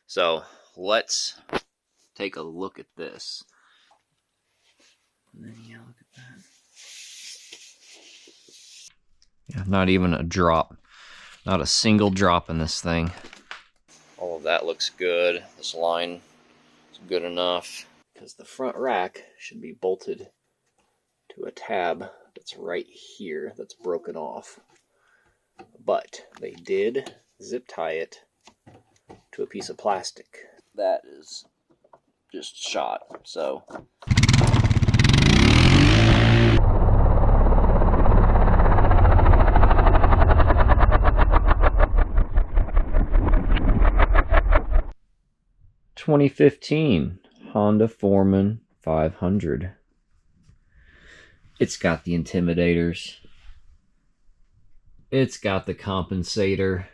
So let's take a look at this. And then, yeah, look at that. Yeah, not even a drop. Not a single drop in this thing. All of that looks good. This line is good enough because the front rack should be bolted to a tab that's right here that's broken off. But they did zip tie it to a piece of plastic. That is just shot, so. (2015) Honda Foreman 500. It's got the intimidators. It's got the compensator.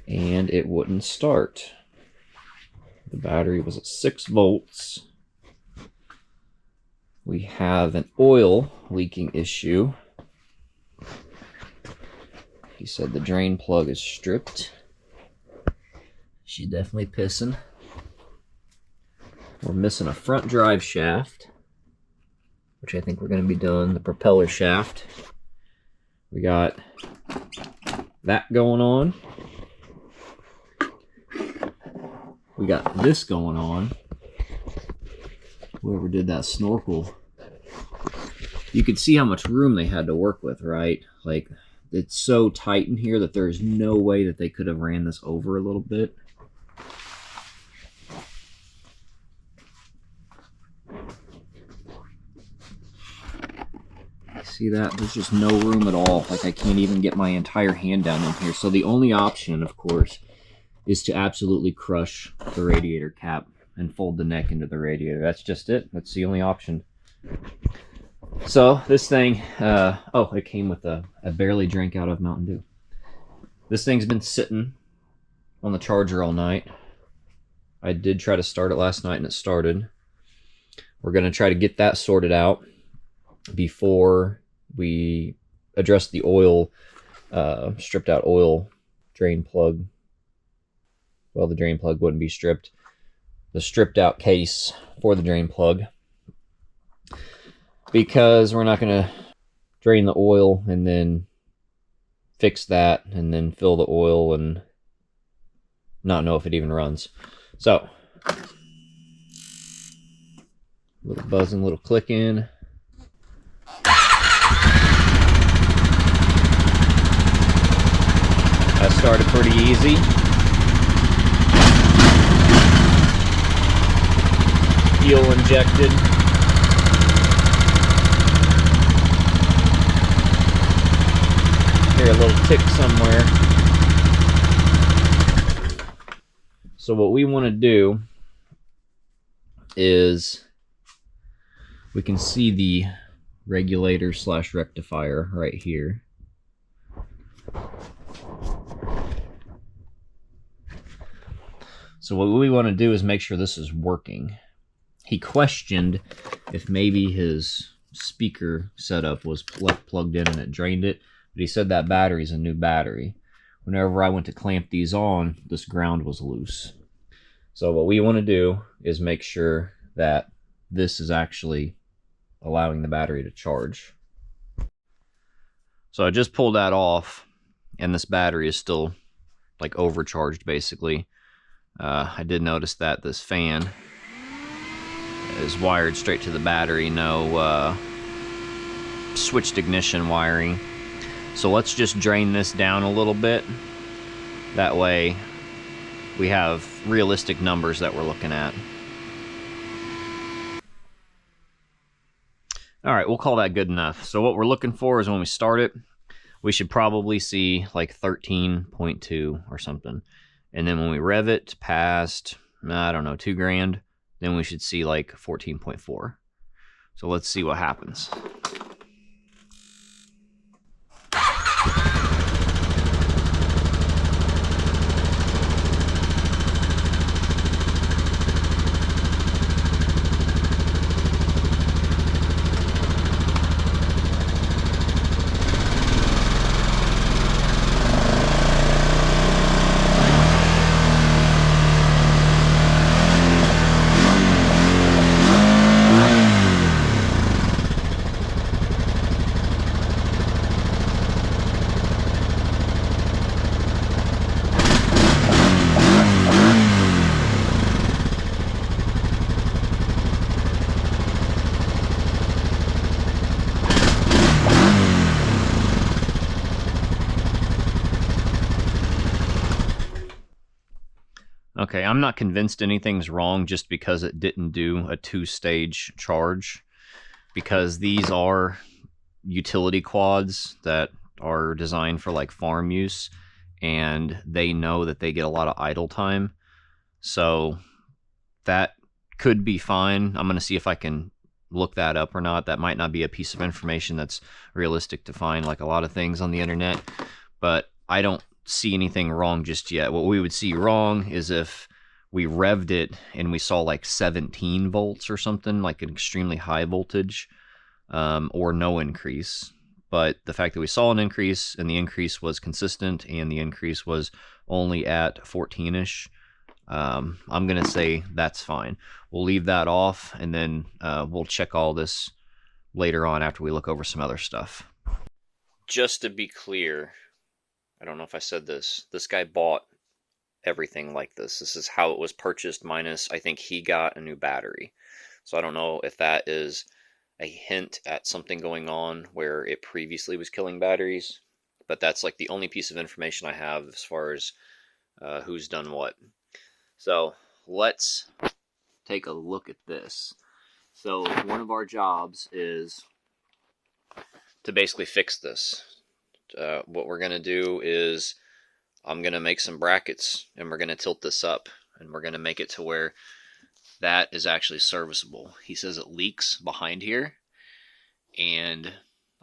And it wouldn't start. The battery was at 6 volts. We have an oil leaking issue. He said the drain plug is stripped. She's definitely pissing. We're missing a front drive shaft, which I think we're going to be doing. The propeller shaft. We got that going on. We got this going on. Whoever did that snorkel, you could see how much room they had to work with, right? Like, it's so tight in here that there's no way that they could have ran this over a little bit. See that? There's just no room at all. Like, I can't even get my entire hand down in here. So the only option, of course, is to absolutely crush the radiator cap and fold the neck into the radiator. That's just it. That's the only option. So this thing, oh, it came with a barely drank out of Mountain Dew. This thing's been sitting on the charger all night. I did try to start it last night and it started. We're going to try to get that sorted out before we address the oil, stripped out oil drain plug. Well, the drain plug wouldn't be stripped. The stripped out case for the drain plug. Because we're not going to drain the oil and then fix that and then fill the oil and not know if it even runs. So, a little buzzing, little clicking. That started pretty easy. Fuel injected. Hear a little tick somewhere. So what we want to do is, we can see the regulator slash rectifier right here. So what we want to do is make sure this is working. He questioned if maybe his speaker setup was left plugged in and it drained it, but he said that battery's a new battery. Whenever I went to clamp these on, this ground was loose. So what we want to do is make sure that this is actually allowing the battery to charge. So I just pulled that off, and this battery is still like overcharged basically. I did notice that this fan is wired straight to the battery, no switched ignition wiring. So let's just drain this down a little bit. That way we have realistic numbers that we're looking at. All right, we'll call that good enough. So what we're looking for is when we start it, we should probably see like 13.2 or something. And then when we rev it past, I don't know, 2 grand, then we should see like 14.4. So let's see what happens. Okay, I'm not convinced anything's wrong just because it didn't do a 2-stage charge, because these are utility quads that are designed for like farm use, and they know that they get a lot of idle time. So that could be fine. I'm going to see if I can look that up or not. That might not be a piece of information that's realistic to find, like a lot of things on the internet, but I don't see anything wrong just yet. What we would see wrong is if we revved it and we saw like 17 volts or something, like an extremely high voltage, or no increase. But the fact that we saw an increase, and the increase was consistent, and the increase was only at 14-ish, I'm going to say that's fine. We'll leave that off, and then we'll check all this later on after we look over some other stuff. Just to be clear, I don't know if I said this. This guy bought everything like this. This is how it was purchased, minus I think he got a new battery. So I don't know if that is a hint at something going on where it previously was killing batteries, but that's like the only piece of information I have as far as who's done what. So let's take a look at this. So one of our jobs is to basically fix this. What we're going to do is I'm going to make some brackets, and we're going to tilt this up, and we're going to make it to where that is actually serviceable. He says it leaks behind here, and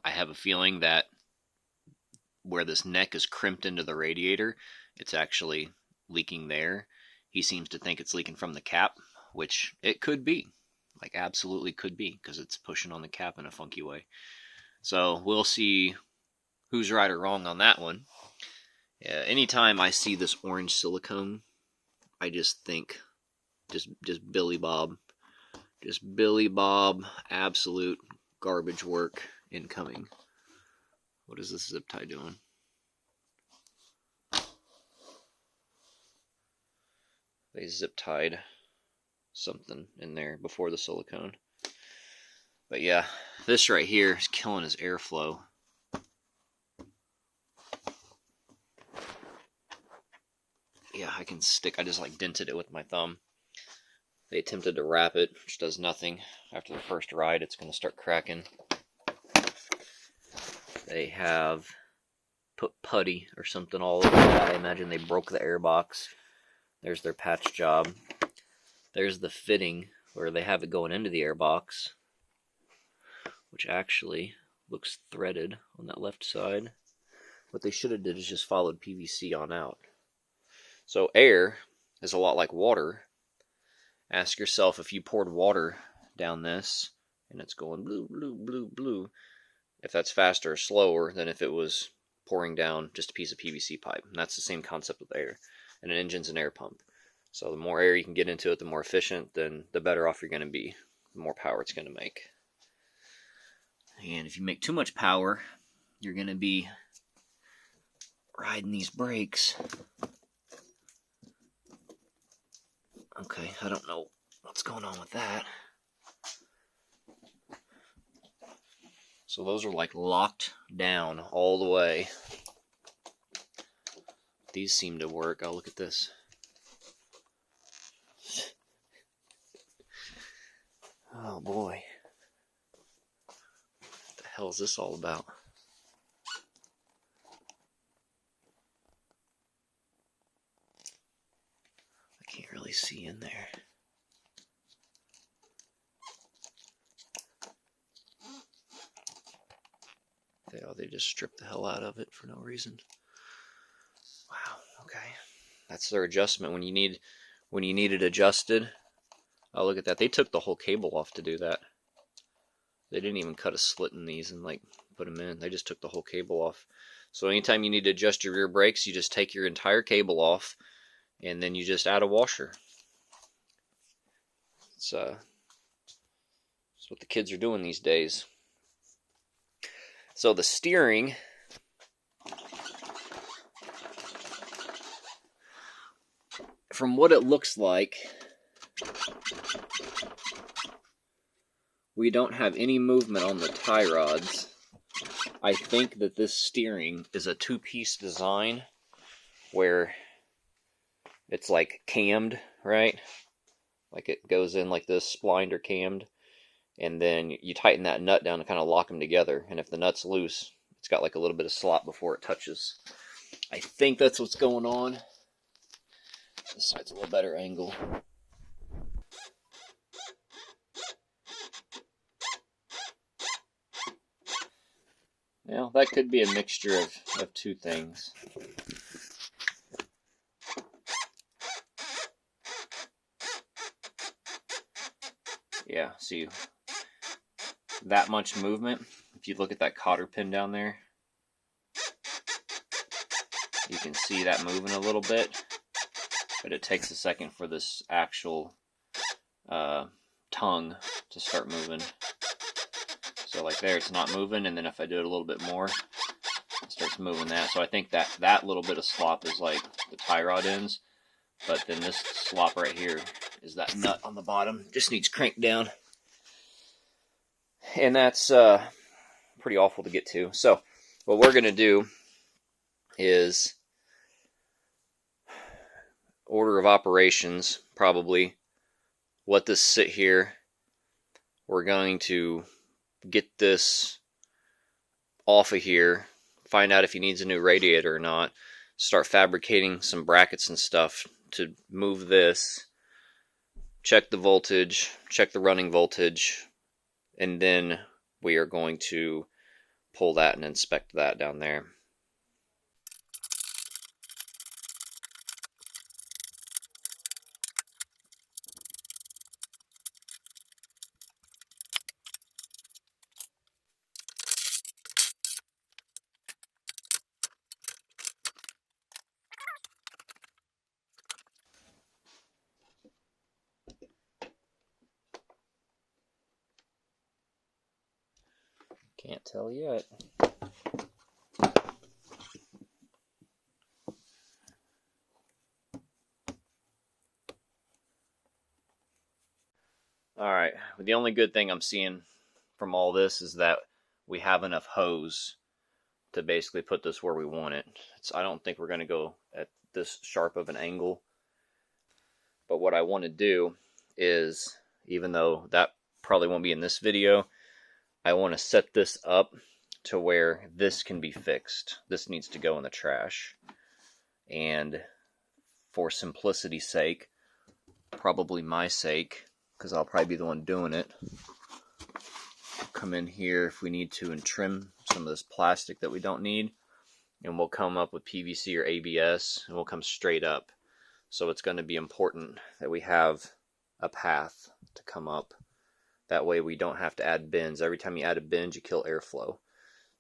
I have a feeling that where this neck is crimped into the radiator, it's actually leaking there. He seems to think it's leaking from the cap, which it could be. Like, absolutely could be, because it's pushing on the cap in a funky way. So we'll see who's right or wrong on that one. Anytime I see this orange silicone, I just think just Billy Bob. Just Billy Bob, absolute garbage work incoming. What is this zip tie doing? They zip tied something in there before the silicone. But yeah, this right here is killing his airflow. Yeah, I just like dented it with my thumb. They attempted to wrap it, which does nothing. After the first ride, it's going to start cracking. They have put putty or something all over that. I imagine they broke the air box. There's their patch job. There's the fitting where they have it going into the air box, which actually looks threaded on that left side. What they should have did is just followed PVC on out. So air is a lot like water. Ask yourself, if you poured water down this and it's going blue, blue, blue, blue, if that's faster or slower than if it was pouring down just a piece of PVC pipe. And that's the same concept with air. And an engine's an air pump. So the more air you can get into it, the more efficient, then the better off you're going to be. The more power it's going to make. And if you make too much power, you're going to be riding these brakes. Okay, I don't know what's going on with that. So those are like locked down all the way. These seem to work. Oh, look at this. Oh boy. What the hell is this all about? I can't really see in there. They just stripped the hell out of it for no reason. Wow, okay. That's their adjustment when you need it adjusted. Oh, look at that. They took the whole cable off to do that. They didn't even cut a slit in these and like put them in. They just took the whole cable off. So anytime you need to adjust your rear brakes, you just take your entire cable off and then you just add a washer. It's what the kids are doing these days. So the steering, from what it looks like, we don't have any movement on the tie rods. I think that this steering is a two-piece design where it's like cammed, right? Like it goes in like this, splined or cammed, and then you tighten that nut down to kind of lock them together. And if the nut's loose, it's got like a little bit of slop before it touches. I think that's what's going on. This side's a little better angle. Now, that could be a mixture of two things. Yeah, see, that much movement. If you look at that cotter pin down there, you can see that moving a little bit, but it takes a second for this actual tongue to start moving. So like there, it's not moving, and then if I do it a little bit more, it starts moving that. So I think that little bit of slop is like the tie rod ends, but then this slop right here is that nut on the bottom. Just needs cranked down. And that's pretty awful to get to. So what we're going to do is order of operations, probably let this sit here. We're going to get this off of here, find out if he needs a new radiator or not, start fabricating some brackets and stuff to move this, check the voltage, check the running voltage, and then we are going to pull that and inspect that down there. Can't tell yet. Alright, the only good thing I'm seeing from all this is that we have enough hose to basically put this where we want it. I don't think we're going to go at this sharp of an angle. But what I want to do is, even though that probably won't be in this video, I want to set this up to where this can be fixed. This needs to go in the trash. And for simplicity's sake, probably my sake, because I'll probably be the one doing it, come in here if we need to and trim some of this plastic that we don't need, and we'll come up with PVC or ABS, and we'll come straight up. So it's going to be important that we have a path to come up. That way we don't have to add bends. Every time you add a bend, you kill airflow.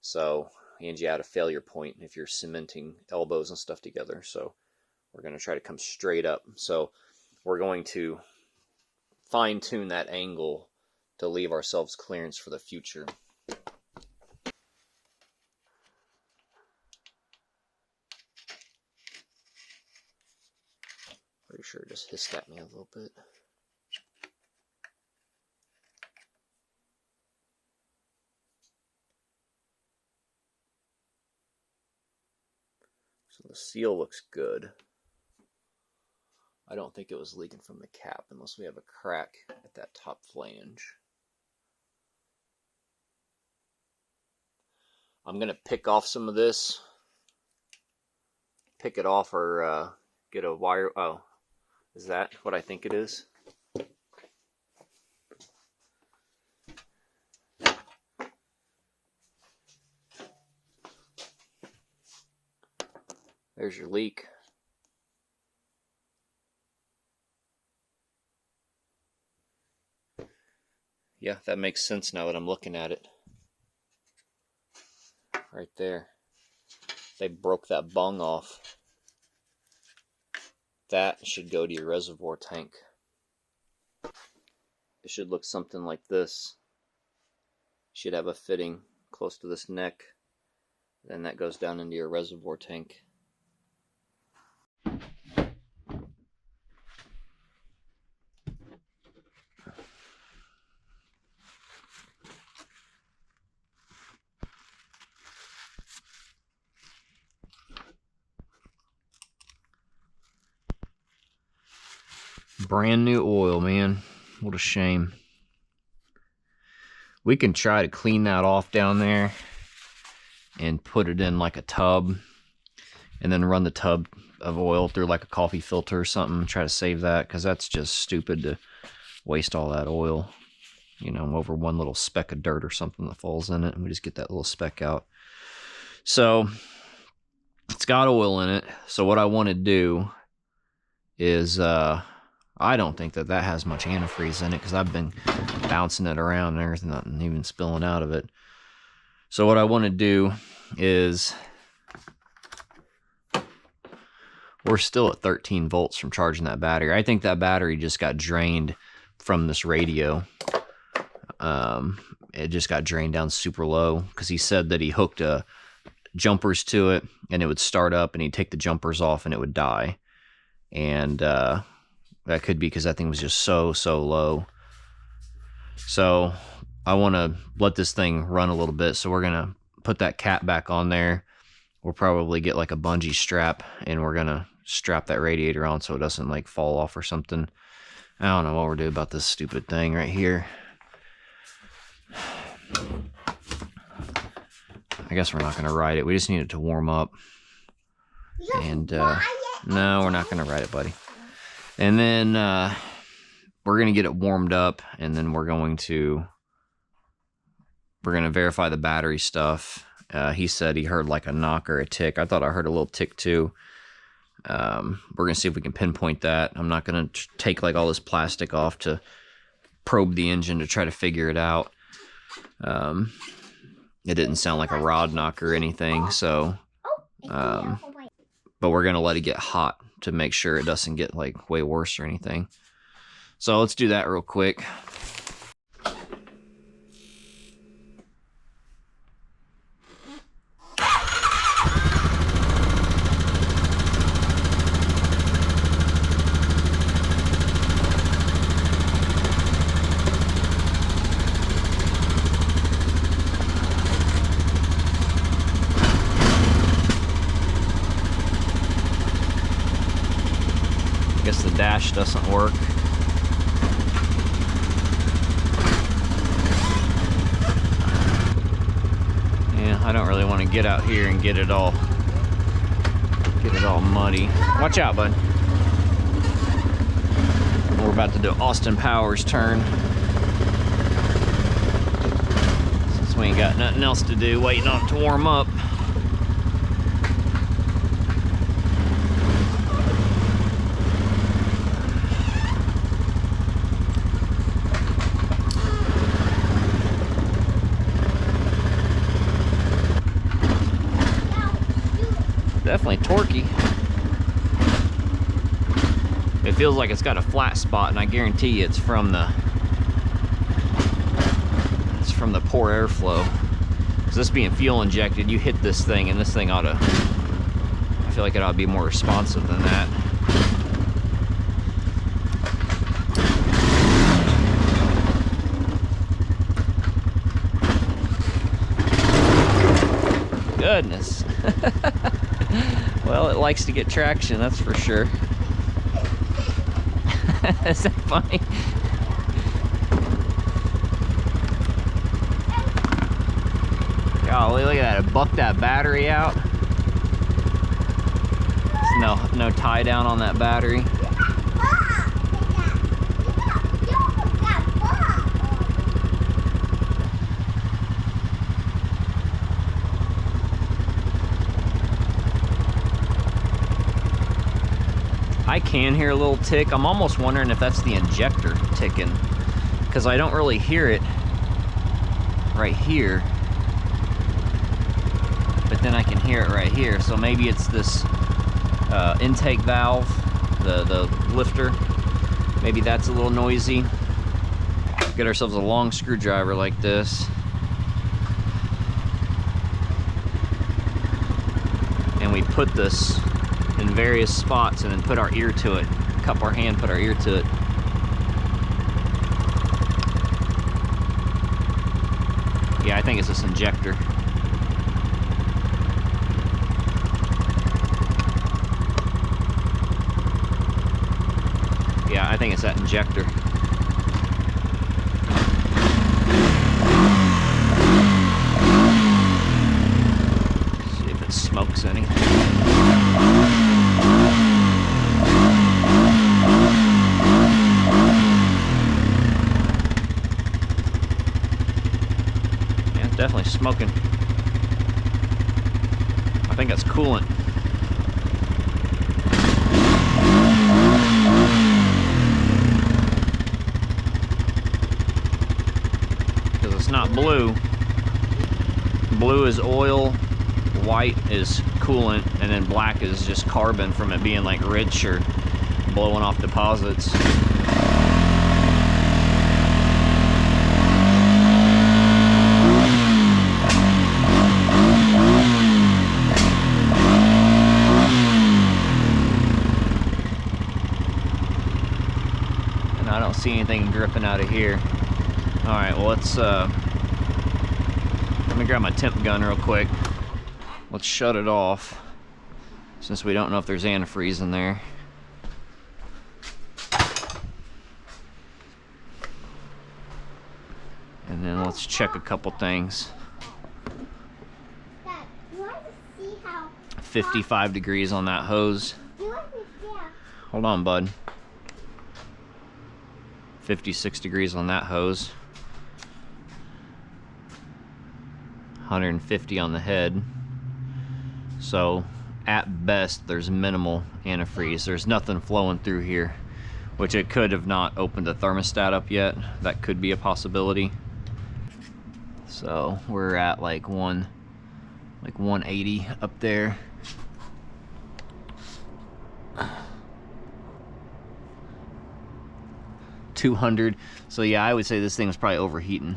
So, and you add a failure point if you're cementing elbows and stuff together. So we're going to try to come straight up. So we're going to fine tune that angle to leave ourselves clearance for the future. Pretty sure it just hissed at me a little bit. So the seal looks good. I don't think it was leaking from the cap unless we have a crack at that top flange. I'm going to pick off some of this. Pick it off or get a wire. Oh, is that what I think it is? There's your leak. Yeah, that makes sense now that I'm looking at it. Right there. They broke that bung off. That should go to your reservoir tank. It should look something like this. Should have a fitting close to this neck. Then that goes down into your reservoir tank. Brand new oil, man. What a shame. We can try to clean that off down there and put it in like a tub and then run the tub of oil through like a coffee filter or something. Try to save that, because that's just stupid to waste all that oil, you know, over one little speck of dirt or something that falls in it, and we just get that little speck out. So it's got oil in it. So what I want to do is, I don't think that has much antifreeze in it, because I've been bouncing it around and everything, nothing even spilling out of it. So what I want to do is, we're still at 13 volts from charging that battery. I think that battery just got drained from this radio. It just got drained down super low, because he said that he hooked jumpers to it and it would start up, and he'd take the jumpers off and it would die. And that could be because that thing was just so low. So I want to let this thing run a little bit. So we're going to put that cap back on there. We'll probably get like a bungee strap, and we're going to strap that radiator on so it doesn't like fall off or something. I don't know what we're doing about this stupid thing right here. I guess we're not going to ride it. We just need it to warm up. And no, we're not going to ride it, buddy. And then we're going to get it warmed up, and then we're going to verify the battery stuff. He said he heard like a knock or a tick. I thought I heard a little tick too. We're going to see if we can pinpoint that. I'm not going to take like all this plastic off to probe the engine to try to figure it out. It didn't sound like a rod knock or anything, so but we're going to let it get hot to make sure it doesn't get like way worse or anything. So let's do that real quick. Guess the dash doesn't work. Yeah, I don't really want to get out here and get it all muddy. Watch out, bud. We're about to do Austin Powers' turn. Since we ain't got nothing else to do, waiting on it to warm up. Definitely torquey. It feels like it's got a flat spot, and I guarantee you it's from the poor airflow. Because this being fuel injected, you hit this thing, and this thing ought to, I feel like it ought to be more responsive than that. Goodness. Well, it likes to get traction, that's for sure. Is that funny? Golly, look at that. It bucked that battery out. There's no tie down on that battery. I can hear a little tick. I'm almost wondering if that's the injector ticking, because I don't really hear it right here, but then I can hear it right here. So maybe it's this intake valve, the lifter. Maybe that's a little noisy. Get ourselves a long screwdriver like this. And we put this in various spots and then put our ear to it. Cup our hand, put our ear to it. Yeah, I think it's this injector. Yeah, I think it's that injector. See if it smokes any. Yeah, it's definitely smoking. I think that's coolant. It's not blue. Blue is oil, white is coolant, and then black is just carbon from it being like rich or blowing off deposits. And I don't see anything dripping out of here. Alright, well let's, let me grab my temp gun real quick. Let's shut it off, since we don't know if there's antifreeze in there. And then let's check a couple things. Dad, you want to see how 55 degrees on that hose. you want to see how Hold on, bud. 56 degrees on that hose. 150 on the head. So at best there's minimal antifreeze. There's nothing flowing through here, which it could have not opened the thermostat up yet. That could be a possibility. So we're at like 180 up there. $200. So yeah, I would say this thing was probably overheating.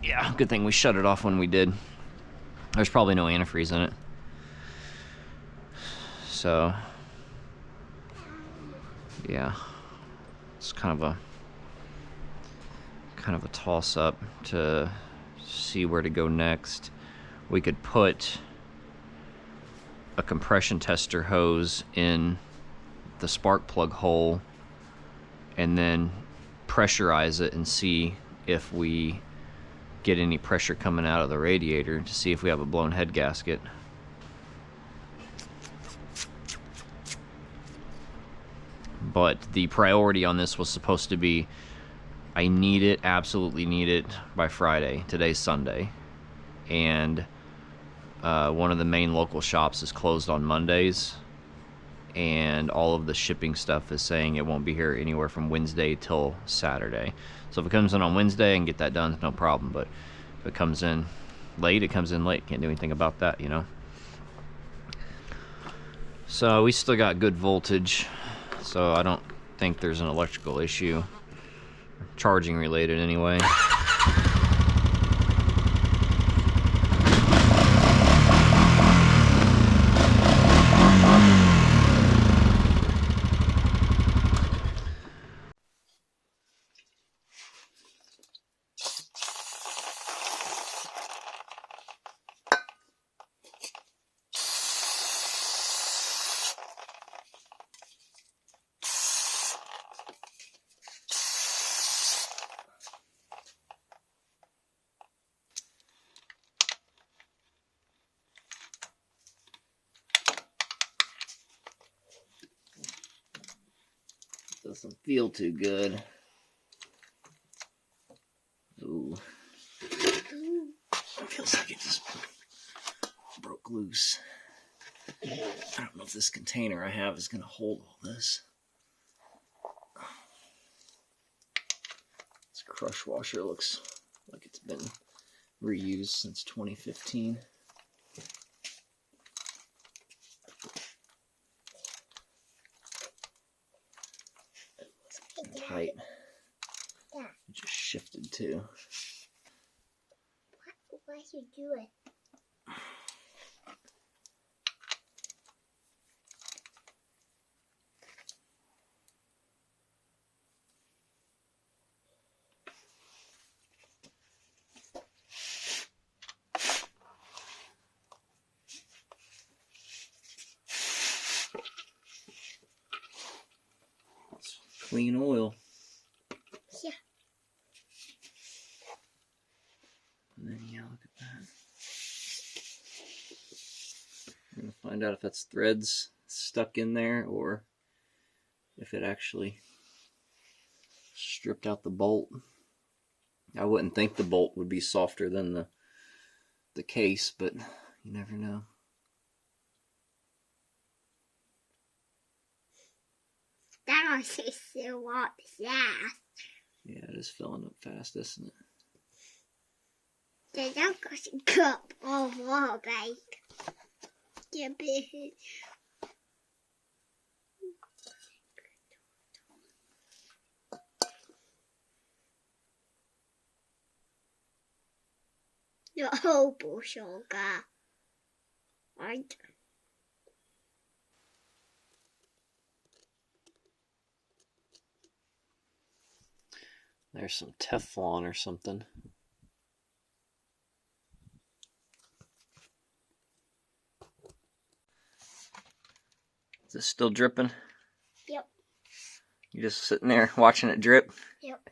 Yeah, good thing we shut it off when we did. There's probably no antifreeze in it. So yeah, it's kind of a toss up to see where to go next. We could put a compression tester hose in the spark plug hole and then pressurize it and see if we get any pressure coming out of the radiator to see if we have a blown head gasket. But the priority on this was supposed to be, I need it, absolutely need it by Friday. Today's Sunday. And one of the main local shops is closed on Mondays. And all of the shipping stuff is saying it won't be here anywhere from Wednesday till Saturday. So if it comes in on Wednesday and get that done, no problem. But if it comes in late, it comes in late. Can't do anything about that, you know. So we still got good voltage. So I don't think there's an electrical issue. Charging related anyway. Doesn't feel too good. Ooh. Feels like it just broke loose. I don't know if this container I have is going to hold all this. This crush washer looks like it's been reused since 2015. It's tight. It just shifted too. why you do it? clean oil. Yeah. And then, yeah, look at that. We're going to find out if that's threads stuck in there or if it actually stripped out the bolt. I wouldn't think the bolt would be softer than the case, but you never know. That also still up fast. Yeah, it is filling up fast, isn't it? The knuckles cup of water, like. Yeah, big. The hobo sugar. Right. There's some Teflon or something. Is it still dripping? Yep. You just sitting there watching it drip? Yep.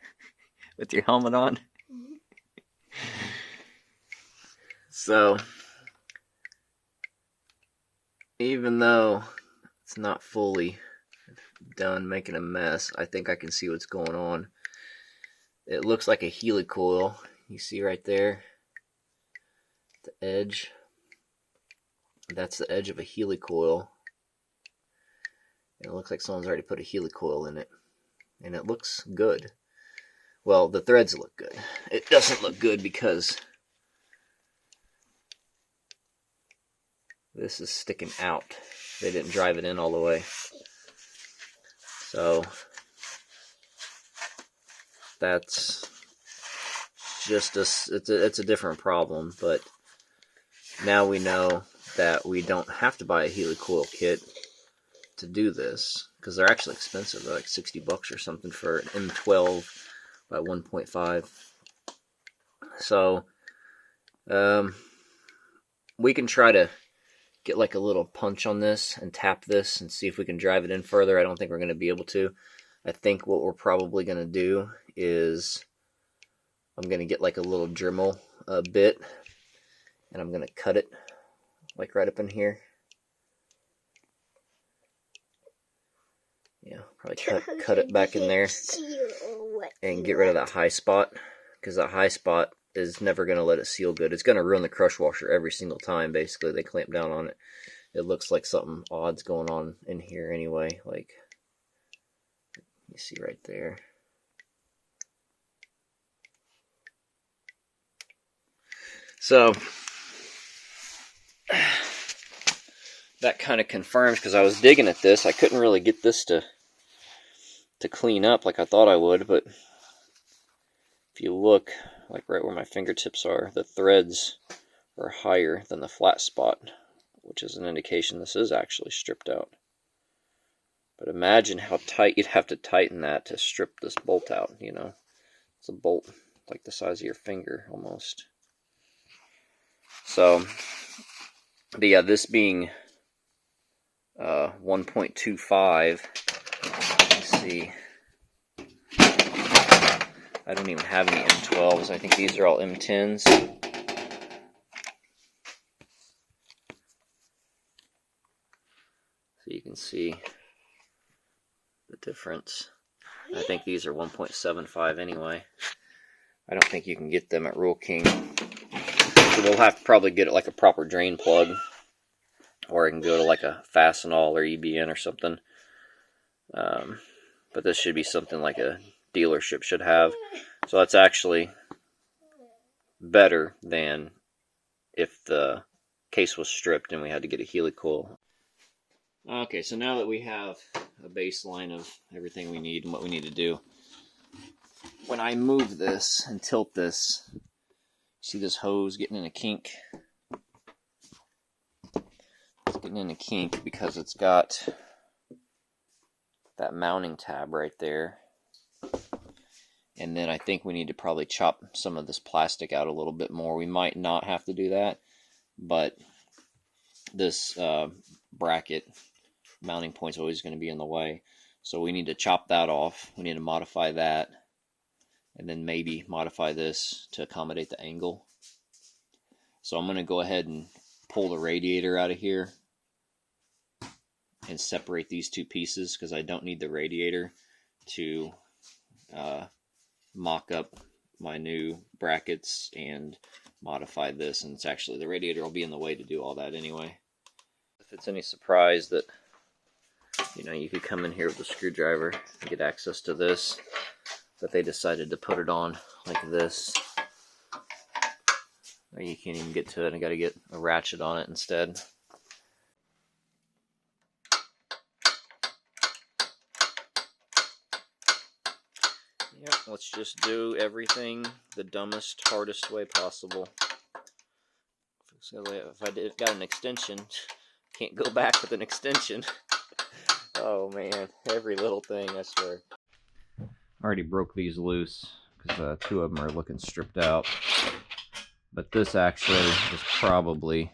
With your helmet on? Mm-hmm. So, even though it's not fully done making a mess, I think I can see what's going on. It looks like a helicoil. You see right there? The edge. That's the edge of a helicoil. And it looks like someone's already put a helicoil in it. And it looks good. Well, the threads look good. It doesn't look good because this is sticking out. They didn't drive it in all the way. So that's just it's a different problem, but now we know that we don't have to buy a helicoil kit to do this, because they're actually expensive. They're like $60 or something for an M12 by 1.5. So we can try to get like a little punch on this and tap this and see if we can drive it in further. I don't think we're going to be able to. I think what we're probably going to do is I'm going to get like a little Dremel bit, and I'm going to cut it like right up in here. Yeah, probably cut it back in there and get rid of that high spot, because that high spot is never going to let it seal good. It's going to ruin the crush washer every single time, basically. They clamp down on it. It looks like something odd's going on in here anyway. Like, you see right there. So that kind of confirms, because I was digging at this. I couldn't really get this to clean up like I thought I would, but if you look, like right where my fingertips are, the threads are higher than the flat spot, which is an indication this is actually stripped out. But imagine how tight you'd have to tighten that to strip this bolt out, you know. It's a bolt like the size of your finger almost. So, but yeah, this being 1.25, let's see. I don't even have any M12s. I think these are all M10s. So you can see the difference. I think these are 1.75 anyway. I don't think you can get them at Rural King. So we'll have to probably get it like a proper drain plug, or I can go to like a Fastenal or EBN or something. But this should be something like a dealership should have. So that's actually better than if the case was stripped and we had to get a helicoil. Okay, so now that we have a baseline of everything we need and what we need to do, when I move this and tilt this, see this hose getting in a kink? It's getting in a kink because it's got that mounting tab right there. And then I think we need to probably chop some of this plastic out a little bit more. We might not have to do that, but this bracket mounting point's always going to be in the way. So we need to chop that off. We need to modify that, and then maybe modify this to accommodate the angle. So I'm going to go ahead and pull the radiator out of here and separate these two pieces, because I don't need the radiator to mock up my new brackets and modify this. And it's actually, the radiator will be in the way to do all that anyway. If it's any surprise that, you know, you could come in here with a screwdriver and get access to this, but they decided to put it on like this. Or you can't even get to it. I got to get a ratchet on it instead. Yep, let's just do everything the dumbest, hardest way possible. So if I got an extension, can't go back with an extension. Oh man, every little thing, I swear. I already broke these loose because two of them are looking stripped out. But this actually is probably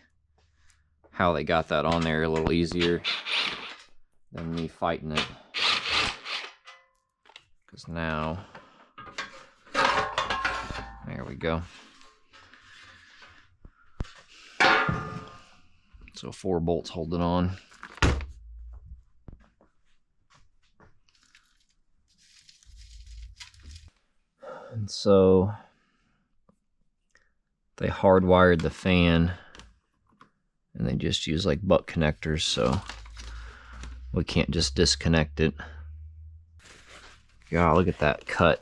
how they got that on there a little easier than me fighting it. Because now, there we go. So 4 bolts hold it on. And so they hardwired the fan, and they just use like butt connectors, so we can't just disconnect it. God, look at that cut.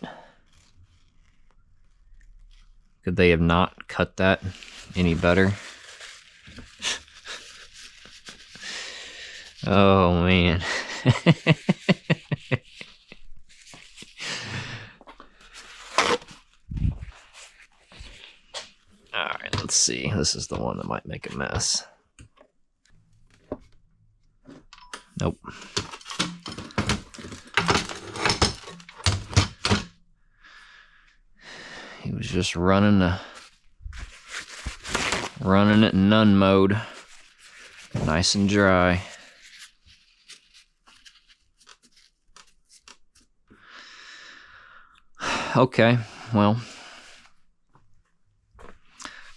Could they have not cut that any better? Oh man. Alright, let's see. This is the one that might make a mess. Nope. He was just running it in none mode. Nice and dry. Okay, well,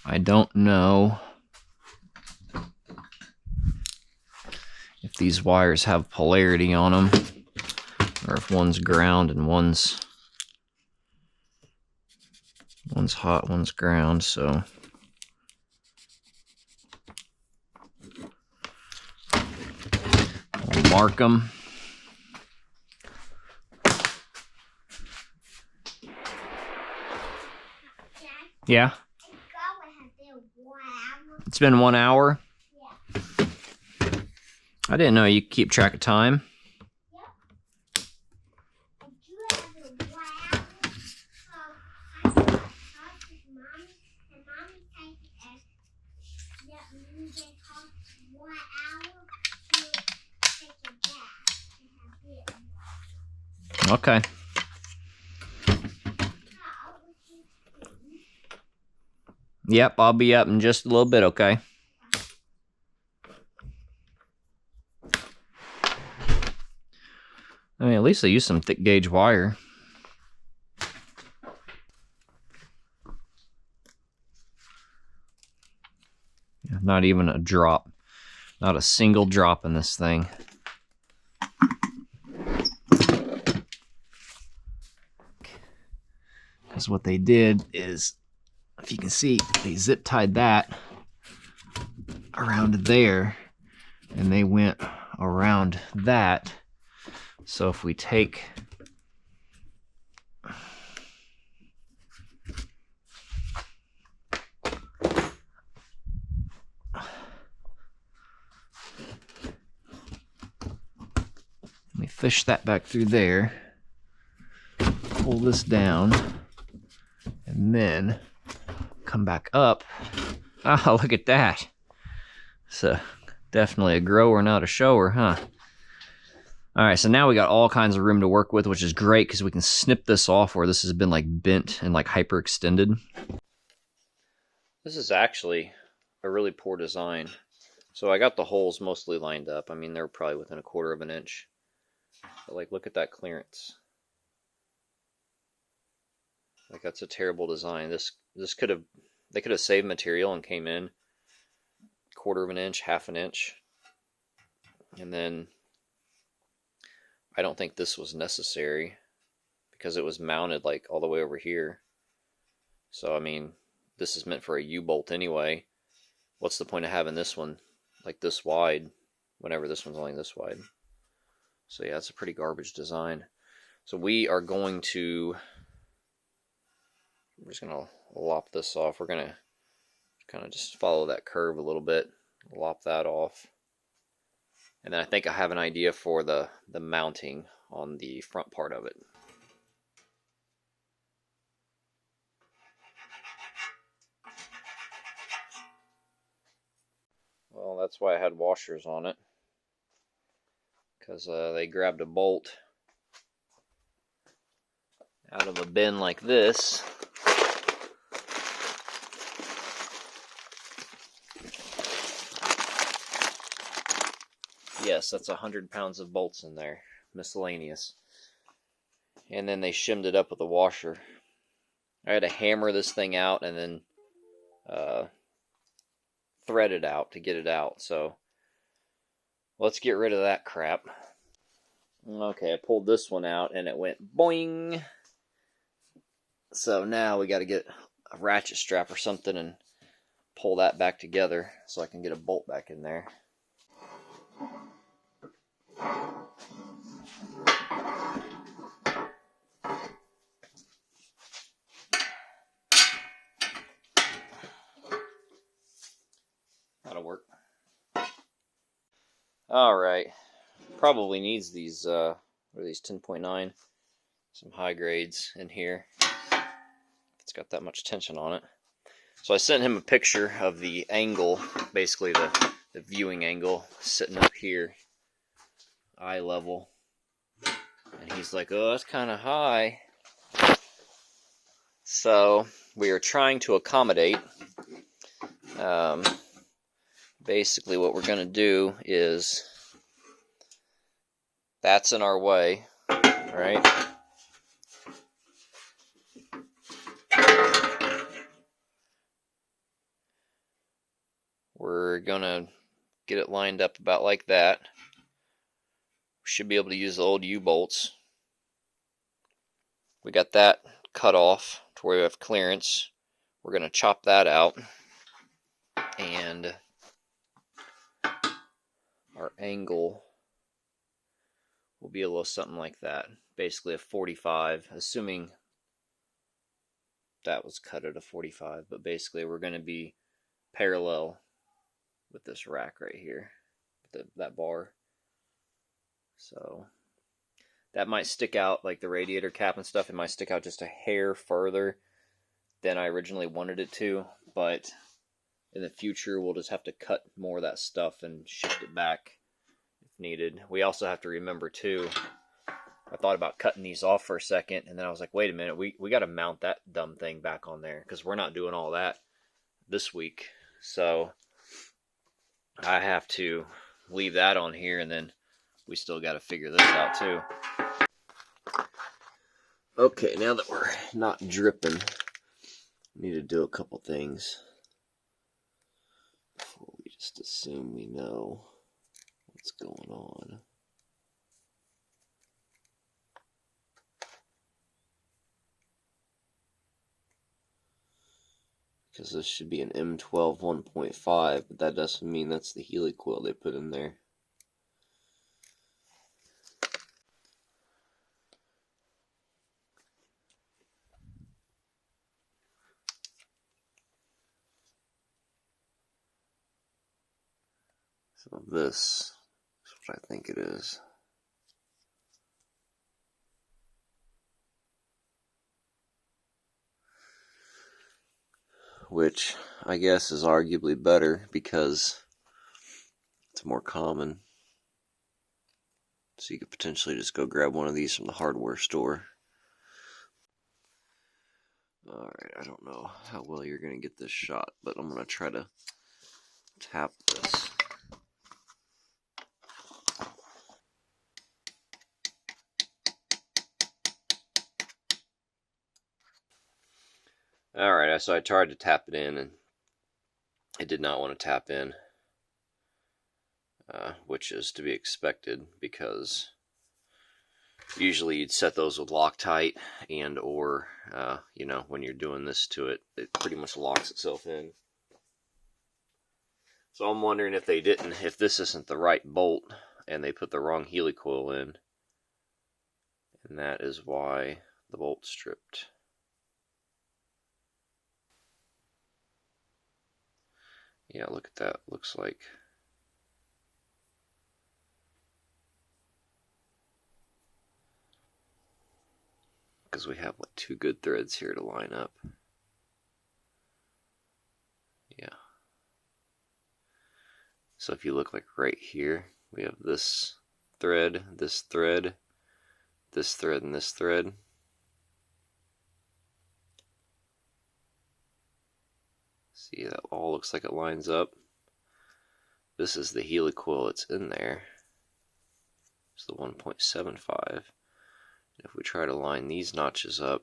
I don't know if these wires have polarity on them, or if one's ground and one's hot, one's ground, so I'll mark them. Yeah? It's been 1 hour? Yeah. I didn't know you could keep track of time. Okay. Yep, I'll be up in just a little bit, okay? I mean, at least they use some thick gauge wire. Not even a drop. Not a single drop in this thing. Because what they did is, if you can see, they zip tied that around there, and they went around that. So if we take fish that back through there, pull this down, and then come back up. Oh, look at that. So definitely a grower, not a shower, huh? All right, so now we got all kinds of room to work with, which is great because we can snip this off where this has been like bent and like hyperextended. This is actually a really poor design. So I got the holes mostly lined up. I mean, they're probably within 1/4 of an inch. But like, look at that clearance. Like, that's a terrible design. This could have, they could have saved material and came in 1/4 of an inch, 1/2 an inch. And then I don't think this was necessary because it was mounted like all the way over here. So I mean, this is meant for a U-bolt anyway. What's the point of having this one like this wide whenever this one's only this wide? So yeah, it's a pretty garbage design. So we are going to, we're just gonna lop this off. We're gonna kind of just follow that curve a little bit, lop that off. And then I think I have an idea for the mounting on the front part of it. Well, that's why I had washers on it, because they grabbed a bolt out of a bin like this. Yes, that's 100 pounds of bolts in there, miscellaneous. And then they shimmed it up with a washer. I had to hammer this thing out and then thread it out to get it out. So let's get rid of that crap. Okay, I pulled this one out and it went boing. So now we got to get a ratchet strap or something and pull that back together so I can get a bolt back in there. That'll work. Alright, probably needs these, what are these, 10.9? Some high grades in here. It's got that much tension on it. So I sent him a picture of the angle, basically the viewing angle, sitting up here, eye level. And he's like, oh, that's kind of high. So we are trying to accommodate. Basically what we're going to do is, that's in our way, right? We're going to get it lined up about like that. We should be able to use the old U-bolts. We got that cut off to where we have clearance. We're going to chop that out. And our angle will be a little something like that. Basically a 45, assuming that was cut at a 45. But basically we're going to be parallel with this rack right here, that bar. So that might stick out, like the radiator cap and stuff, it might stick out just a hair further than I originally wanted it to, but in the future we'll just have to cut more of that stuff and shift it back if needed. We also have to remember too, I thought about cutting these off for a second, and then I was like, wait a minute, we got to mount that dumb thing back on there, because we're not doing all that this week. So I have to leave that on here, and then we still got to figure this out too. Okay, now that we're not dripping, we need to do a couple things before we just assume we know what's going on. Because this should be an M12 1.5, but that doesn't mean that's the helicoil they put in there. So this is what I think it is. Which I guess is arguably better because it's more common. So you could potentially just go grab one of these from the hardware store. Alright, I don't know how well you're going to get this shot, but I'm going to try to tap this. Alright, so I tried to tap it in, and it did not want to tap in, which is to be expected, because usually you'd set those with Loctite, and or, you know, when you're doing this to it, it pretty much locks itself in. So I'm wondering if they didn't, if this isn't the right bolt, and they put the wrong helicoil in, and that is why the bolt's stripped. Yeah, look at that. Looks like because we have like 2 good threads here to line up. Yeah. So if you look like right here, we have this thread, this thread, this thread, and this thread. See, that all looks like it lines up. This is the helicoil that's in there. It's the 1.75. If we try to line these notches up,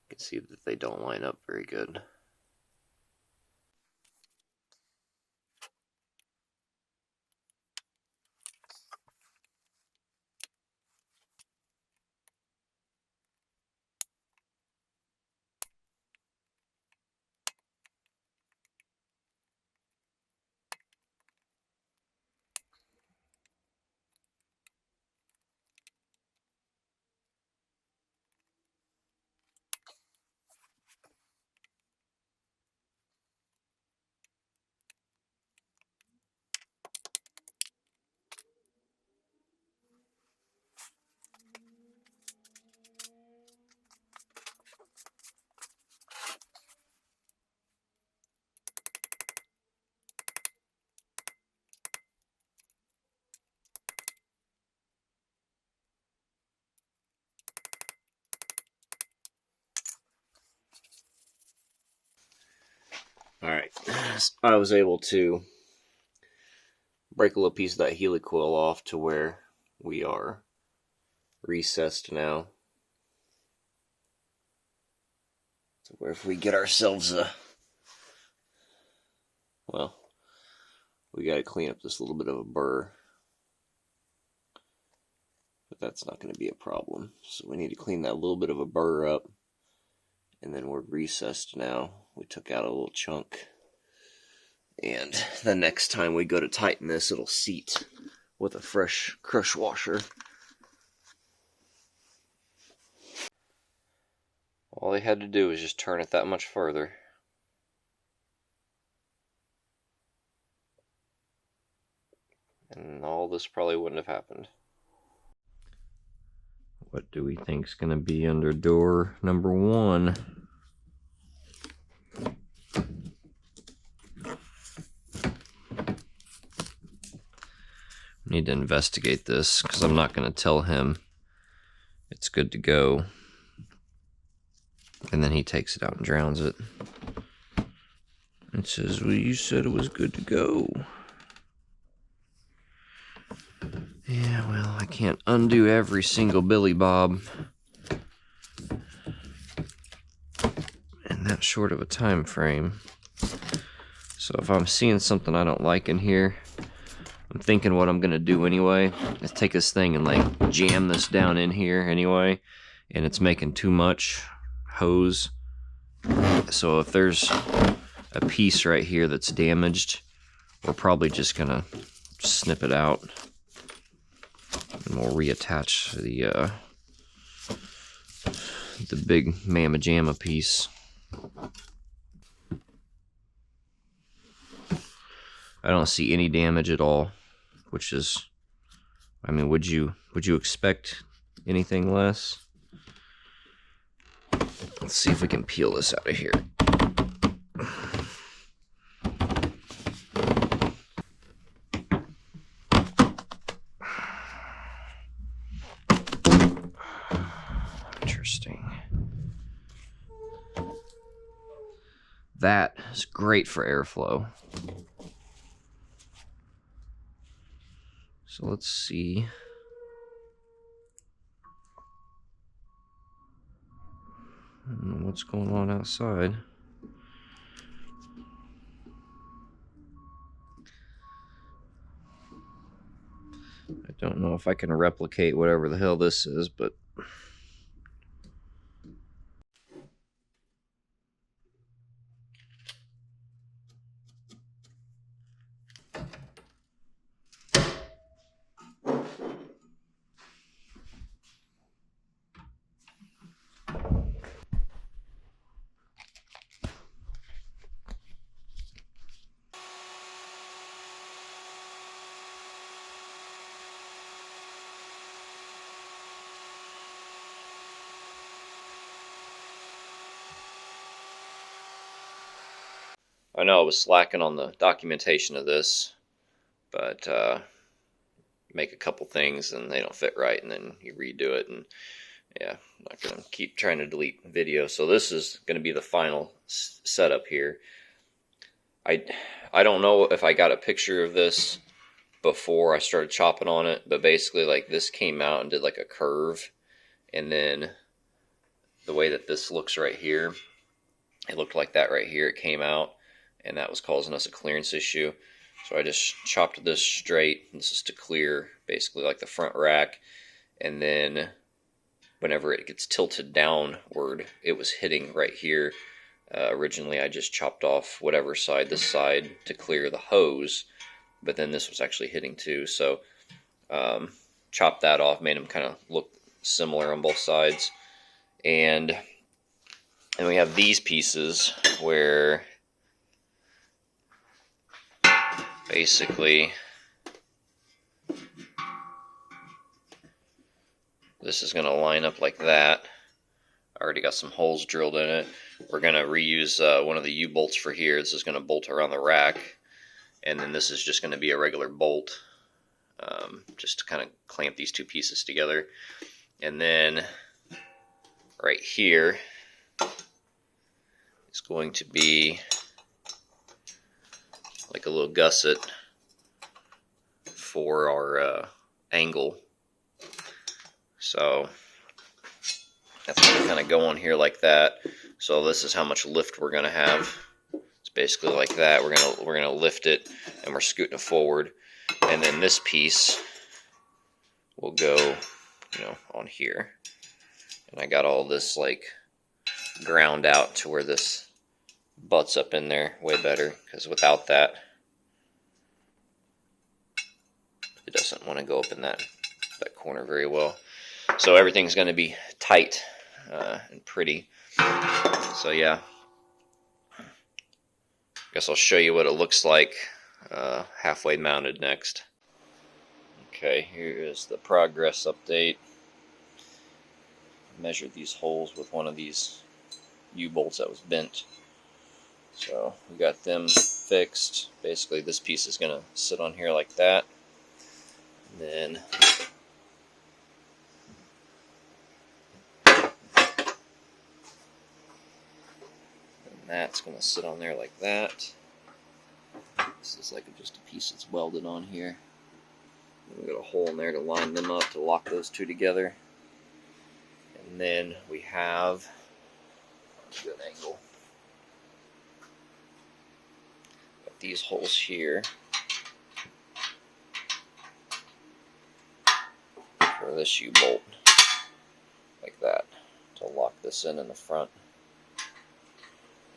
you can see that they don't line up very good. Alright, I was able to break a little piece of that helicoil off to where we are recessed now. So where if we get ourselves a, well, we got to clean up this little bit of a burr. But that's not going to be a problem. So we need to clean that little bit of a burr up. And then we're recessed now. We took out a little chunk. And the next time we go to tighten this, it'll seat with a fresh crush washer. All they had to do was just turn it that much further. And all this probably wouldn't have happened. What do we think's gonna be under door number 1? Need to investigate this, because I'm not gonna tell him it's good to go, and then he takes it out and drowns it. It says, well, you said it was good to go. Yeah, well, I can't undo every single Billy Bob in that short of a time frame. So if I'm seeing something I don't like in here, I'm thinking what I'm gonna do anyway is take this thing and like jam this down in here anyway, and it's making too much hose. So if there's a piece right here that's damaged, we're probably just gonna snip it out. And we'll reattach the big mamma jamma piece. I don't see any damage at all, which is, I mean, would you expect anything less? Let's see if we can peel this out of here. Interesting. That is great for airflow. So let's see. I don't know what's going on outside. I don't know if I can replicate whatever the hell this is, but I know I was slacking on the documentation of this, but make a couple things and they don't fit right, and then you redo it, and yeah, I'm not gonna keep trying to delete video. So this is gonna be the final setup here. I don't know if I got a picture of this before I started chopping on it, but basically like this came out and did like a curve, and then the way that this looks right here, it looked like that right here. It came out, and that was causing us a clearance issue. So I just chopped this straight. This is to clear basically like the front rack, and then whenever it gets tilted downward, it was hitting right here. Originally I just chopped off whatever side, this side, to clear the hose, but then this was actually hitting too. So chopped that off, made them kind of look similar on both sides. And we have these pieces where basically this is going to line up like that. I already got some holes drilled in it. We're going to reuse one of the U-bolts for here. This is going to bolt around the rack, and then this is just going to be a regular bolt, just to kind of clamp these two pieces together. And then right here is going to be like a little gusset for our angle. So that's going to kind of go on here like that. So this is how much lift we're going to have. It's basically like that. We're gonna lift it, and we're scooting it forward. And then this piece will go, on here. And I got all this like ground out to where this butts up in there way better, because without that, it doesn't want to go up in that corner very well. So everything's going to be tight and pretty. So yeah, guess I'll show you what it looks like halfway mounted next. Okay, here is the progress update. Measured these holes with one of these U-bolts that was bent. So we got them fixed. Basically this piece is going to sit on here like that. And then that's going to sit on there like that. This is like just a piece that's welded on here. We got a hole in there to line them up, to lock those two together. And then we have a good angle. Got these holes here for this U-bolt, like that, to lock this in the front.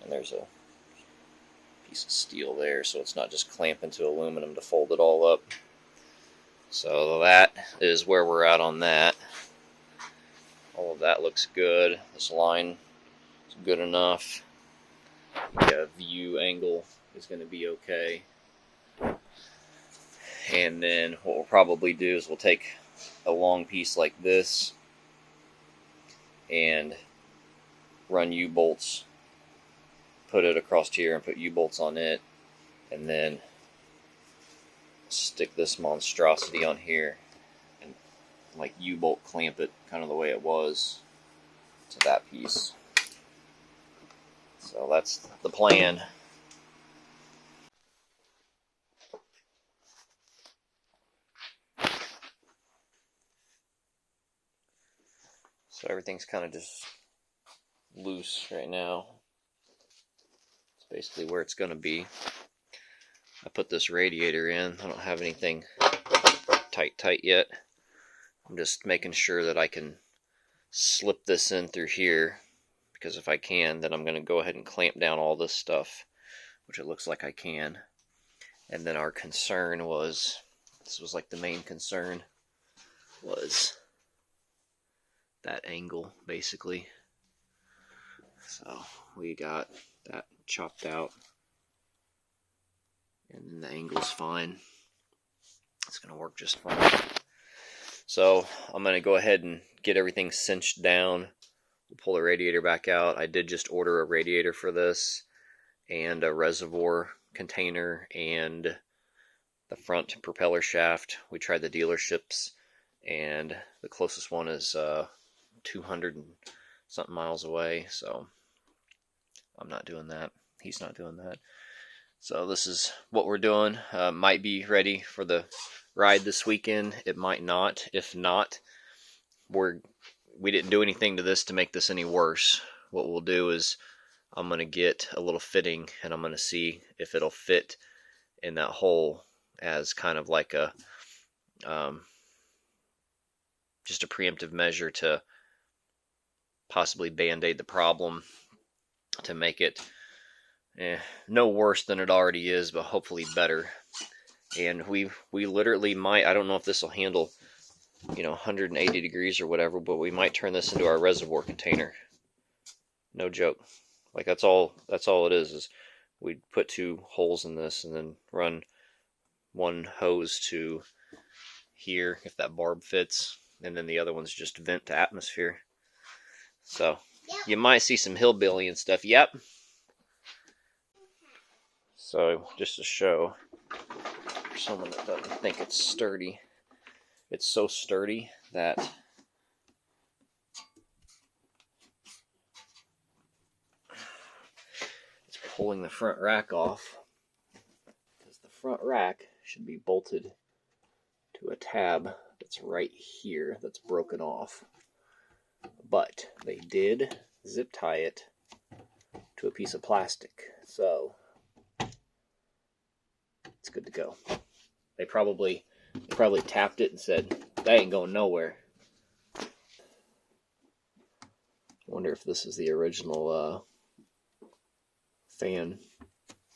And there's a piece of steel there, so it's not just clamping to aluminum to fold it all up. So that is where we're at on that. All of that looks good. This line is good enough. The view angle is going to be okay. And then what we'll probably do is we'll take a long piece like this and run U-bolts, put it across here and put U-bolts on it, and then stick this monstrosity on here and like U-bolt clamp it kind of the way it was to that piece. So that's the plan. So everything's kind of just loose right now. It's basically where it's going to be. I put this radiator in. I don't have anything tight yet. I'm just making sure that I can slip this in through here, because if I can, then I'm going to go ahead and clamp down all this stuff, which it looks like I can. And then our concern was, this was like the main concern, was that angle basically. So we got that chopped out, and then the angle's fine. It's going to work just fine. So I'm going to go ahead and get everything cinched down. We'll pull the radiator back out. I did just order a radiator for this, and a reservoir container, and the front propeller shaft. We tried the dealerships, and the closest one is 200 and something miles away, so I'm not doing that. He's not doing that. So this is what we're doing. Might be ready for the ride this weekend. It might not. If not, we didn't do anything to this to make this any worse. What we'll do is I'm going to get a little fitting, and I'm going to see if it'll fit in that hole as kind of like a just a preemptive measure to possibly band-aid the problem, to make it no worse than it already is, but hopefully better. And we literally might, I don't know if this will handle, 180 degrees or whatever, but we might turn this into our reservoir container. No joke. Like that's all it is we put 2 holes in this and then run one hose to here if that barb fits, and then the other one's just vent to atmosphere. So you might see some hillbilly and stuff. Yep. So just to show for someone that doesn't think it's sturdy, it's so sturdy that it's pulling the front rack off, because the front rack should be bolted to a tab that's right here that's broken off. But they did zip tie it to a piece of plastic, so it's good to go. They probably tapped it and said, that ain't going nowhere. I wonder if this is the original fan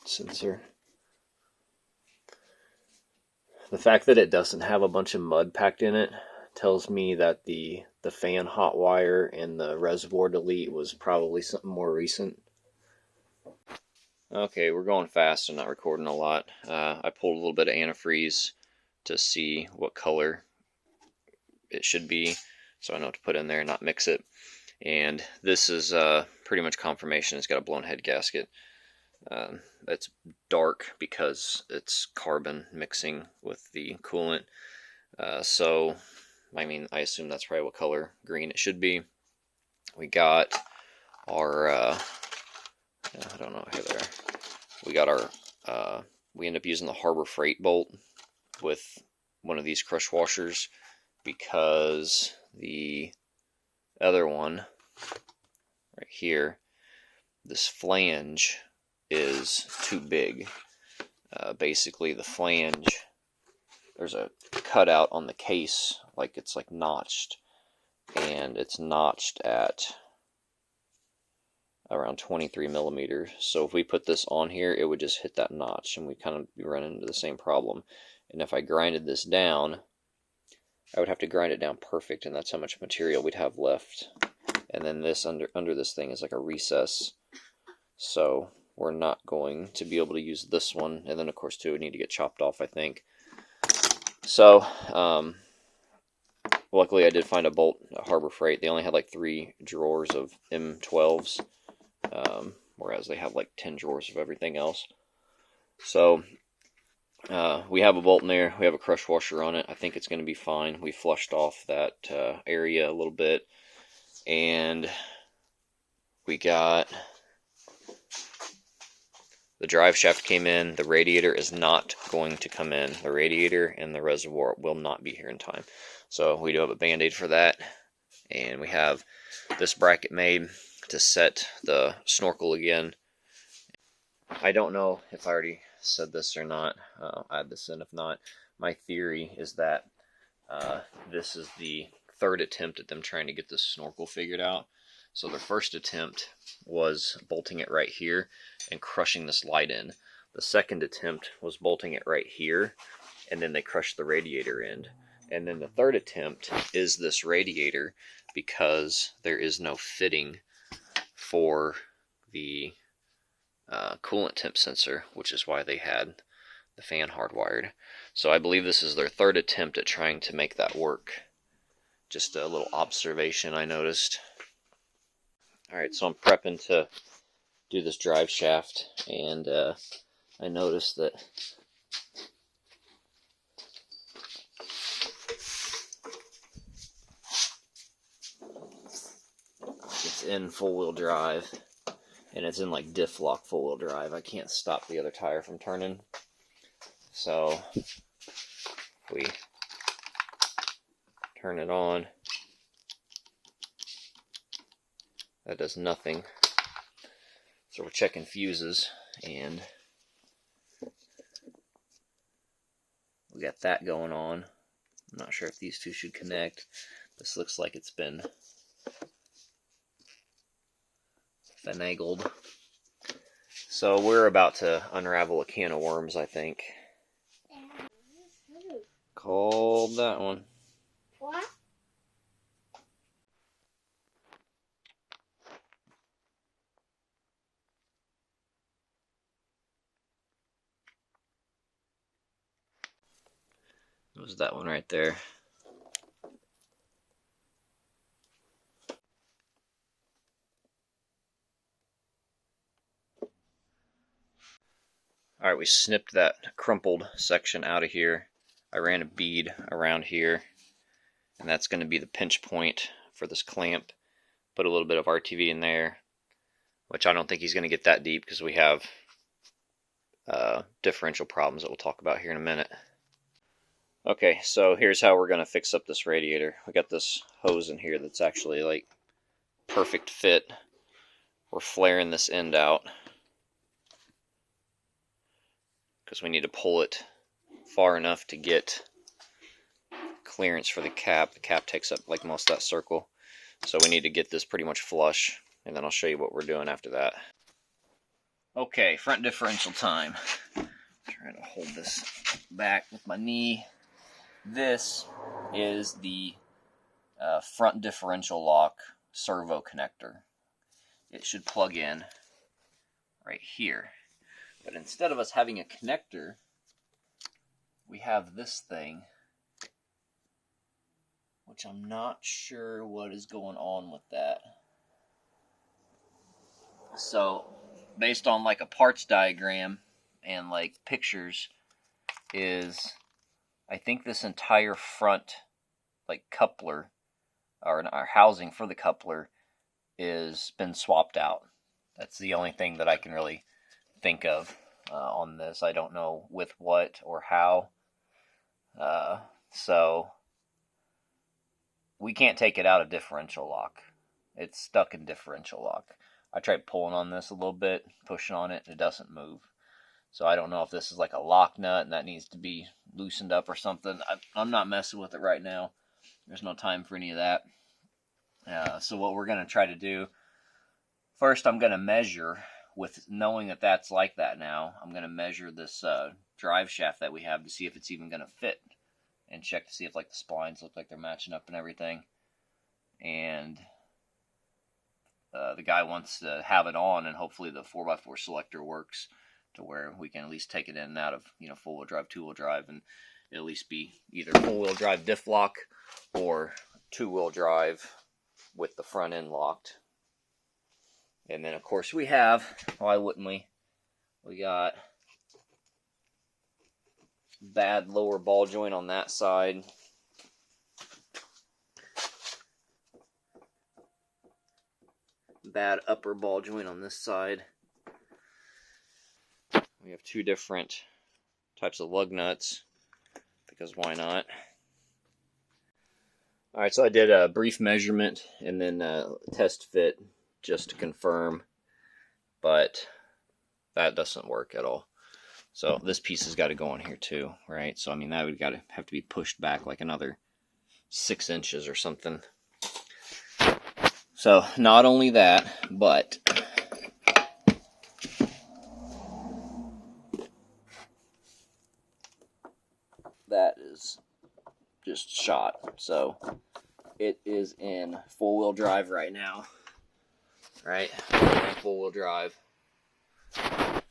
sensor. The fact that it doesn't have a bunch of mud packed in it tells me that the fan hot wire and the reservoir delete was probably something more recent. Okay, we're going fast and not recording a lot. I pulled a little bit of antifreeze to see what color it should be, so I know what to put in there and not mix it. And this is pretty much confirmation it's got a blown head gasket. It's dark because it's carbon mixing with the coolant. So, I mean, I assume that's probably what color green it should be. We got our, I don't know, here they are. We got our, we end up using the Harbor Freight bolt with one of these crush washers, because the other one right here, this flange is too big. Basically the flange, there's a cutout on the case, like it's like notched, and it's notched at around 23 millimeters. So if we put this on here, it would just hit that notch, and we kind of be running into the same problem. And if I grinded this down, I would have to grind it down perfect, and that's how much material we'd have left. And then this under this thing is like a recess, so we're not going to be able to use this one. And then of course too, it would need to get chopped off, I think. So luckily I did find a bolt at Harbor Freight. They only had like 3 drawers of M12s, whereas they have like 10 drawers of everything else. So we have a bolt in there. We have a crush washer on it. I think it's going to be fine. We flushed off that area a little bit, and we got the drive shaft came in. The radiator is not going to come in. The radiator and the reservoir will not be here in time. So we do have a band-aid for that, and we have this bracket made to set the snorkel again. I don't know if I already said this or not. I'll add this in if not. My theory is that this is the third attempt at them trying to get this snorkel figured out. So their first attempt was bolting it right here and crushing this light in. The second attempt was bolting it right here, and then they crushed the radiator end. And then the third attempt is this radiator, because there is no fitting for the coolant temp sensor, which is why they had the fan hardwired. So I believe this is their third attempt at trying to make that work. Just a little observation I noticed. Alright, so I'm prepping to do this drive shaft, and I noticed that it's in full-wheel drive, and it's in like diff lock full-wheel drive. I can't stop the other tire from turning. So if we turn it on, that does nothing. So we're checking fuses, and we got that going on. I'm not sure if these two should connect. This looks like it's been finagled. So we're about to unravel a can of worms, I think. Called that one. What? It was that one right there. Alright, we snipped that crumpled section out of here. I ran a bead around here, and that's going to be the pinch point for this clamp. Put a little bit of RTV in there, which I don't think he's going to get that deep because we have differential problems that we'll talk about here in a minute. Okay, so here's how we're going to fix up this radiator. We got this hose in here that's actually like perfect fit. We're flaring this end out because we need to pull it far enough to get clearance for the cap. The cap takes up like most of that circle. So we need to get this pretty much flush, and then I'll show you what we're doing after that. Okay, front differential time. Trying to hold this back with my knee. This is the front differential lock servo connector. It should plug in right here. But instead of us having a connector, we have this thing, which I'm not sure what is going on with that. So, based on like a parts diagram and like pictures, is I think this entire front like coupler, or our housing for the coupler, is been swapped out. That's the only thing that I can really think of on this. I don't know with what or how. So we can't take it out of differential lock. It's stuck in differential lock. I tried pulling on this a little bit, pushing on it, and it doesn't move. So I don't know if this is like a lock nut and that needs to be loosened up or something. I'm not messing with it right now. There's no time for any of that. So what we're going to try to do, first I'm going to measure, with knowing that that's like that now, I'm going to measure this drive shaft that we have to see if it's even going to fit, and check to see if like the splines look like they're matching up and everything. And the guy wants to have it on, and hopefully the 4x4 selector works to where we can at least take it in and out of, you know, full-wheel drive, two-wheel drive, and it'll at least be either full-wheel drive diff lock or two-wheel drive with the front end locked. And then of course we have, why wouldn't we? We got bad lower ball joint on that side. Bad upper ball joint on this side. We have two different types of lug nuts, because why not? All right, so I did a brief measurement and then a test fit just to confirm, but that doesn't work at all. So this piece has got to go on here too, right? So I mean that would have to be pushed back like another 6 inches or something. So not only that, but that is just shot. So it is in full-wheel drive right now, right? In full-wheel drive.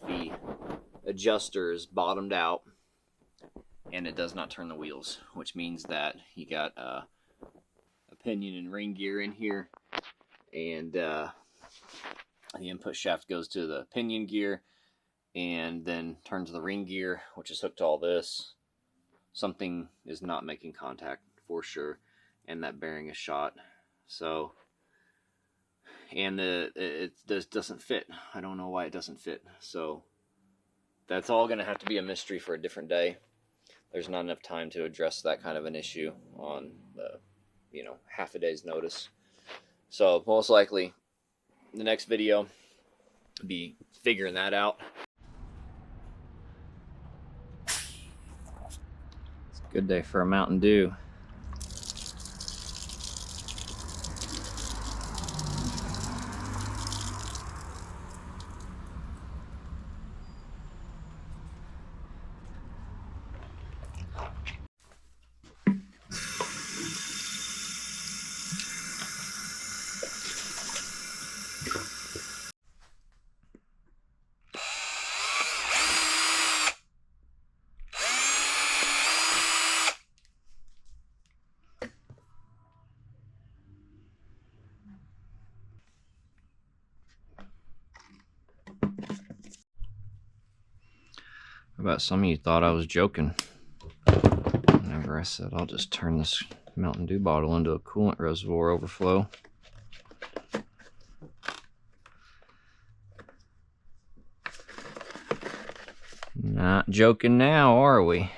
The adjuster is bottomed out, and it does not turn the wheels, which means that you got a pinion and ring gear in here, and the input shaft goes to the pinion gear and then turns the ring gear, which is hooked to all this. Something is not making contact for sure, and that bearing is shot. So, and it doesn't fit. I don't know why it doesn't fit. So that's all going to have to be a mystery for a different day. There's not enough time to address that kind of an issue on the, half a day's notice. So most likely the next video will be figuring that out. It's a good day for a Mountain Dew. I bet some of you thought I was joking whenever I said I'll just turn this Mountain Dew bottle into a coolant reservoir overflow. Not joking now, are we?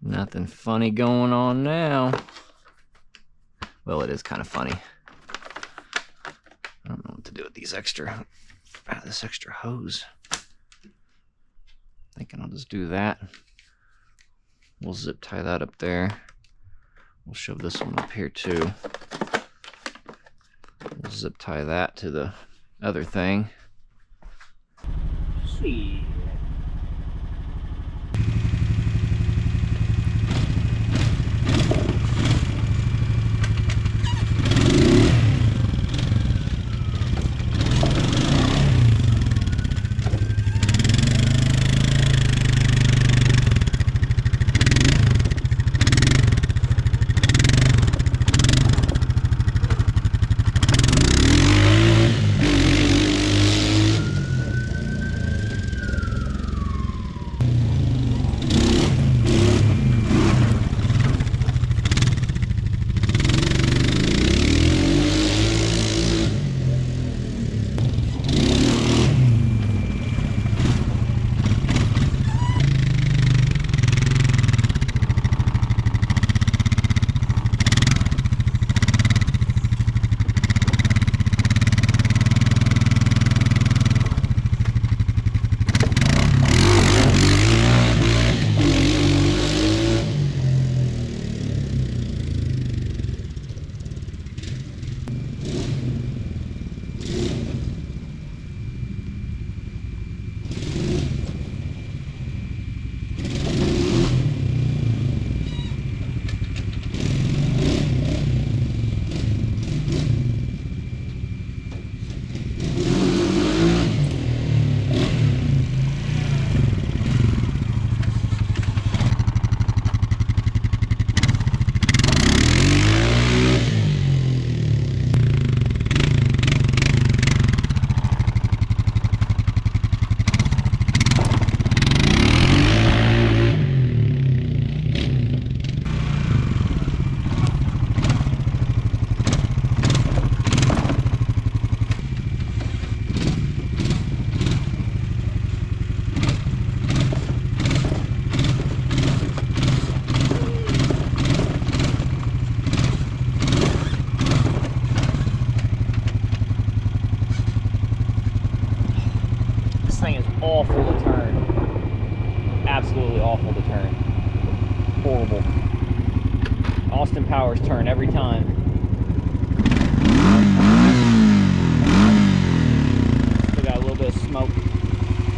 Nothing funny going on now. Well, it is kind of funny. I don't know what to do with this extra hose. Thinking I'll just do that. We'll zip tie that up there. We'll shove this one up here too. We'll zip tie that to the other thing. See. This thing is awful to turn. Absolutely awful to turn. Horrible. Austin Powers turn every time.